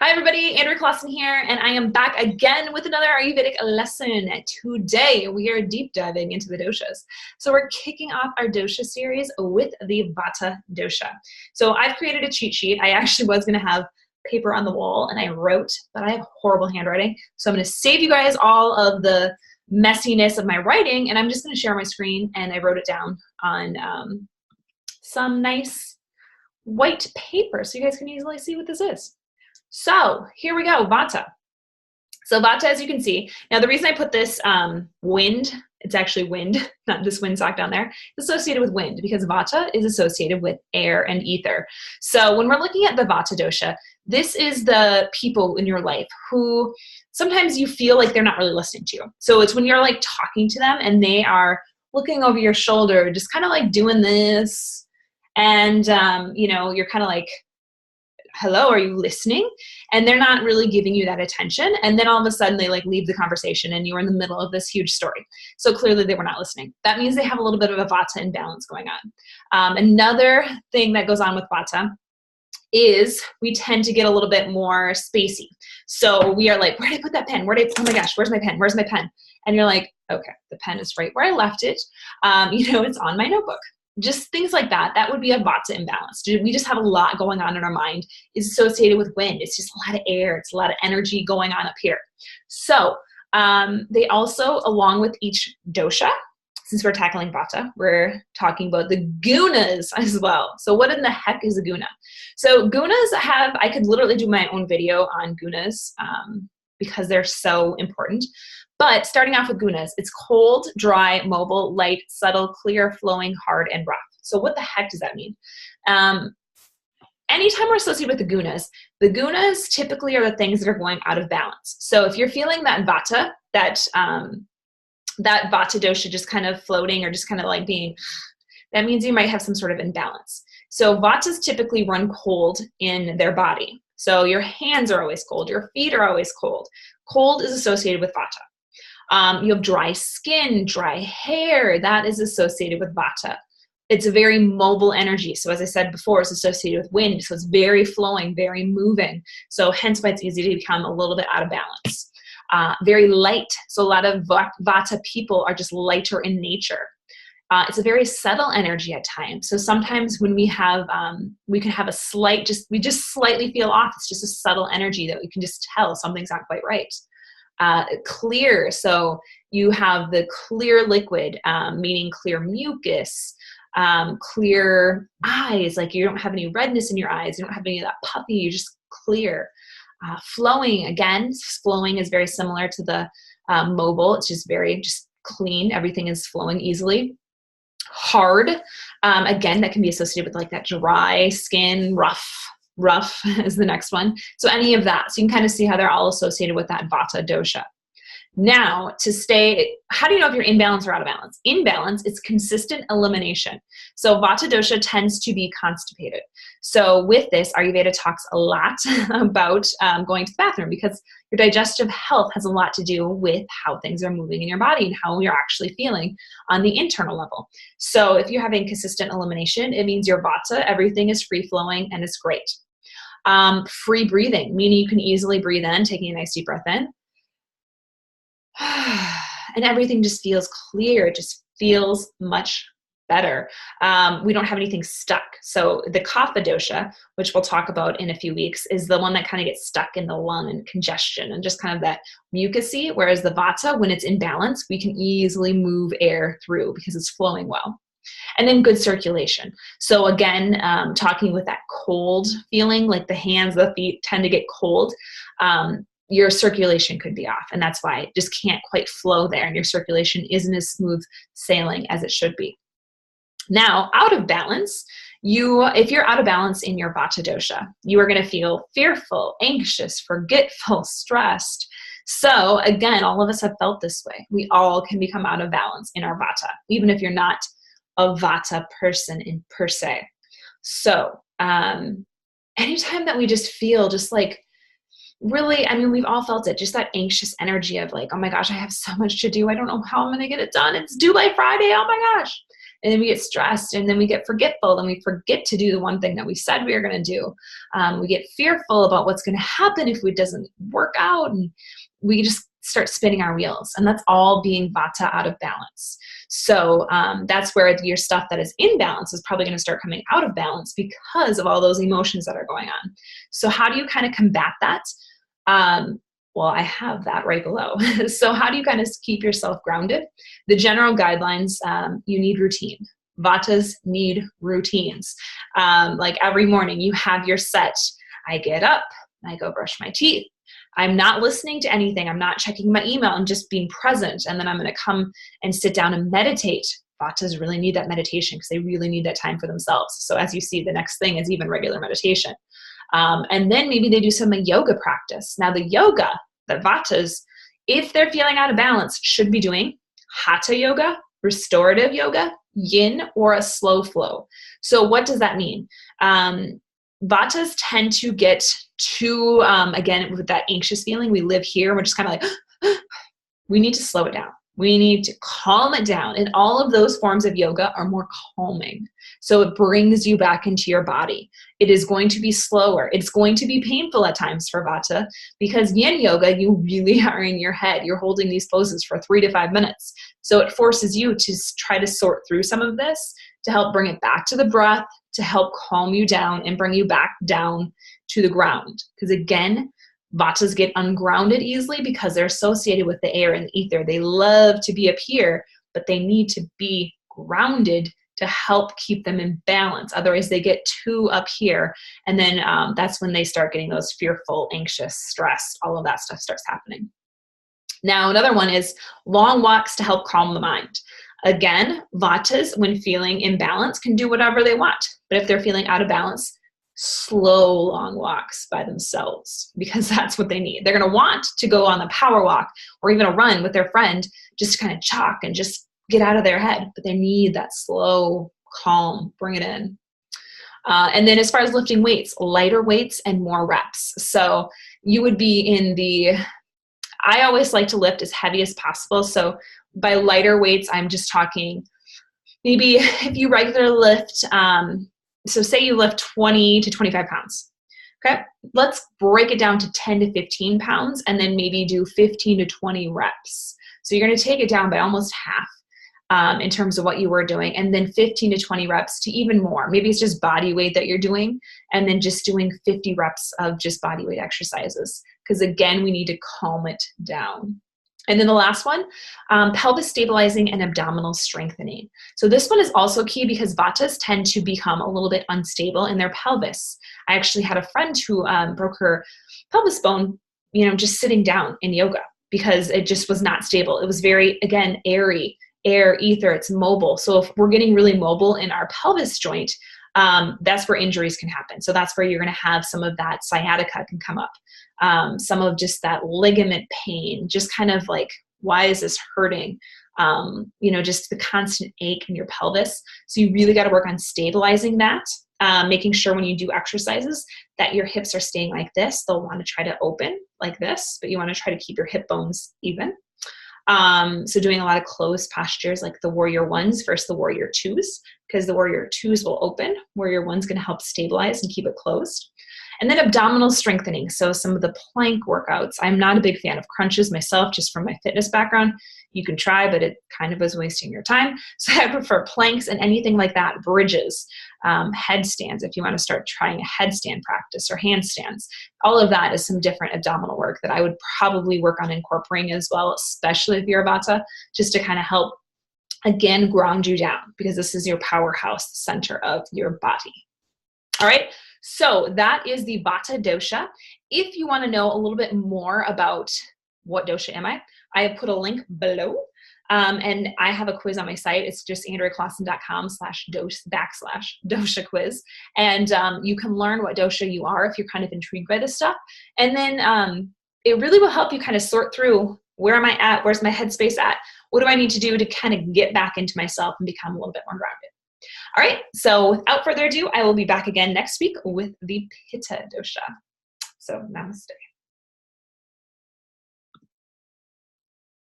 Hi everybody, Andrew Clausen here, and I am back again with another Ayurvedic lesson. Today we are deep diving into the doshas. So we're kicking off our dosha series with the Vata Dosha. So I've created a cheat sheet. I actually was going to have paper on the wall and I wrote, but I have horrible handwriting. So I'm going to save you guys all of the messiness of my writing, and I'm just going to share my screen, and I wrote it down on some nice white paper so you guys can easily see what this is. So here we go, Vata. So Vata, as you can see, now the reason I put this wind, it's actually wind, not this windsock down there, it's associated with wind because Vata is associated with air and ether. So when we're looking at the Vata dosha, this is the people in your life who sometimes you feel like they're not really listening to you. So it's when you're like talking to them and they are looking over your shoulder, just kind of like doing this. And, you're kind of like, hello, are you listening? And they're not really giving you that attention. And then all of a sudden they like leave the conversation and you're in the middle of this huge story. So clearly they were not listening. That means they have a little bit of a Vata imbalance going on. Another thing that goes on with Vata is we tend to get a little bit more spacey. So we are like, where did I put that pen? Oh my gosh, where's my pen? Where's my pen? And you're like, okay, the pen is right where I left it. It's on my notebook. Just things like that. That would be a Vata imbalance. We just have a lot going on in our mind. It's associated with wind. It's just a lot of air. It's a lot of energy going on up here. So they also, along with each dosha, since we're tackling Vata, we're talking about the Gunas as well. So what in the heck is a Guna? So Gunas I could literally do my own video on Gunas because they're so important. But starting off with Gunas, it's cold, dry, mobile, light, subtle, clear, flowing, hard, and rough. So what the heck does that mean? Anytime we're associated with the Gunas typically are the things that are going out of balance. So if you're feeling that Vata, that Vata dosha just kind of floating or just kind of like being, that means you might have some sort of imbalance. So Vatas typically run cold in their body. So your hands are always cold, your feet are always cold. Cold is associated with Vata. You have dry skin, dry hair, that is associated with Vata. It's a very mobile energy. So as I said before, it's associated with wind. So it's very flowing, very moving. So hence why it's easy to become a little bit out of balance. Very light. So a lot of Vata people are just lighter in nature. It's a very subtle energy at times. So sometimes when we have, we can have we just slightly feel off. It's just a subtle energy that we can just tell something's not quite right. Clear. So you have the clear liquid, meaning clear mucus, clear eyes, like you don't have any redness in your eyes. You don't have any of that puffy, you're just clear. Flowing, again, flowing is very similar to the mobile. It's just very clean. Everything is flowing easily. Hard, again, that can be associated with like that dry skin, rough is the next one. So any of that. So you can kind of see how they're all associated with that Vata dosha. Now, how do you know if you're in balance or out of balance? In balance, it's consistent elimination. So Vata dosha tends to be constipated. So with this, Ayurveda talks a lot about going to the bathroom because your digestive health has a lot to do with how things are moving in your body and how you're actually feeling on the internal level. So if you're having consistent elimination, it means your Vata, everything is free flowing and it's great. Free breathing, meaning you can easily breathe in, taking a nice deep breath in. And everything just feels clear. It just feels much better. We don't have anything stuck. So the Kapha dosha, which we'll talk about in a few weeks, is the one that kind of gets stuck in the lung and congestion and just kind of that mucusy. Whereas the Vata, when it's in balance, we can easily move air through because it's flowing well. And then good circulation. So again, talking with that cold feeling, like the hands, the feet tend to get cold. Your circulation could be off, and that's why it just can't quite flow there, and your circulation isn't as smooth sailing as it should be. Now, out of balance, if you're out of balance in your Vata dosha, you are going to feel fearful, anxious, forgetful, stressed. So again, all of us have felt this way. We all can become out of balance in our Vata, even if you're not a Vata person per se. So anytime that we just feel just like, really, I mean, we've all felt it, just that anxious energy of like, oh my gosh, I have so much to do. I don't know how I'm going to get it done. It's due by Friday. Oh my gosh. And then we get stressed, and then we get forgetful, and we forget to do the one thing that we said we were going to do. We get fearful about what's going to happen if it doesn't work out, and we just start spinning our wheels. And that's all being Vata out of balance. So that's where your stuff that is in balance is probably going to start coming out of balance because of all those emotions that are going on. So how do you kind of combat that? Well, I have that right below. So how do you kind of keep yourself grounded? The general guidelines, you need routine. Vatas need routines. Like every morning you have your set. I get up, I go brush my teeth. I'm not listening to anything. I'm not checking my email. I'm just being present. And then I'm going to come and sit down and meditate. Vatas really need that meditation because they really need that time for themselves. So as you see, the next thing is even regular meditation. And then maybe they do some yoga practice. Now the yoga that Vatas, if they're feeling out of balance, should be doing Hatha yoga, restorative yoga, yin, or a slow flow. So what does that mean? Vatas tend to get too, again, with that anxious feeling, we live here, we're just kind of like, we need to slow it down. We need to calm it down. And all of those forms of yoga are more calming. So it brings you back into your body. It is going to be slower. It's going to be painful at times for Vata because yin yoga, you really are in your head. You're holding these poses for 3 to 5 minutes. So it forces you to try to sort through some of this to help bring it back to the breath, to help calm you down and bring you back down to the ground. Because again, Vatas get ungrounded easily because they're associated with the air and the ether. They love to be up here, but they need to be grounded to help keep them in balance. Otherwise, they get too up here. And then that's when they start getting those fearful, anxious, stressed, all of that stuff starts happening. Now, another one is long walks to help calm the mind. Again, Vatas, when feeling imbalance, can do whatever they want. But if they're feeling out of balance, slow, long walks by themselves because that's what they need. They're going to want to go on a power walk or even a run with their friend just to kind of chalk and just get out of their head. But they need that slow, calm, bring it in. And then as far as lifting weights, lighter weights and more reps. So you would be in the, I always like to lift as heavy as possible. So by lighter weights, I'm just talking maybe if you regular lift, so say you lift 20 to 25 pounds. Okay, let's break it down to 10 to 15 pounds and then maybe do 15 to 20 reps. So you're going to take it down by almost half in terms of what you were doing, and then 15 to 20 reps to even more. Maybe it's just body weight that you're doing and then just doing 50 reps of just body weight exercises. Because again, we need to calm it down. And then the last one, pelvis stabilizing and abdominal strengthening. So this one is also key because Vatas tend to become a little bit unstable in their pelvis. I actually had a friend who broke her pelvis bone, just sitting down in yoga because it just was not stable. It was very, again, airy, air, ether, it's mobile. So if we're getting really mobile in our pelvis joint, that's where injuries can happen. So that's where you're going to have some of that sciatica can come up. Some of just that ligament pain, just kind of like, why is this hurting? Just the constant ache in your pelvis. So you really got to work on stabilizing that, making sure when you do exercises that your hips are staying like this. They'll want to try to open like this, but you want to try to keep your hip bones even. So doing a lot of closed postures like the warrior ones versus the warrior twos, because the warrior twos will open, warrior one's going to help stabilize and keep it closed. And then abdominal strengthening. So some of the plank workouts. I'm not a big fan of crunches myself, just from my fitness background. You can try, but it kind of is wasting your time. So I prefer planks and anything like that, bridges, headstands, if you want to start trying a headstand practice or handstands. All of that is some different abdominal work that I would probably work on incorporating as well, especially if you're a Vata, just to kind of help, again, ground you down because this is your powerhouse, the center of your body. All right. So that is the Vata dosha. If you want to know a little bit more about what dosha am I have put a link below. And I have a quiz on my site. It's just andreaclawson.com/dosha quiz. And you can learn what dosha you are if you're kind of intrigued by this stuff. And then it really will help you kind of sort through, where am I at? Where's my headspace at? What do I need to do to kind of get back into myself and become a little bit more grounded? All right, so without further ado, I will be back again next week with the Pitta dosha. So namaste.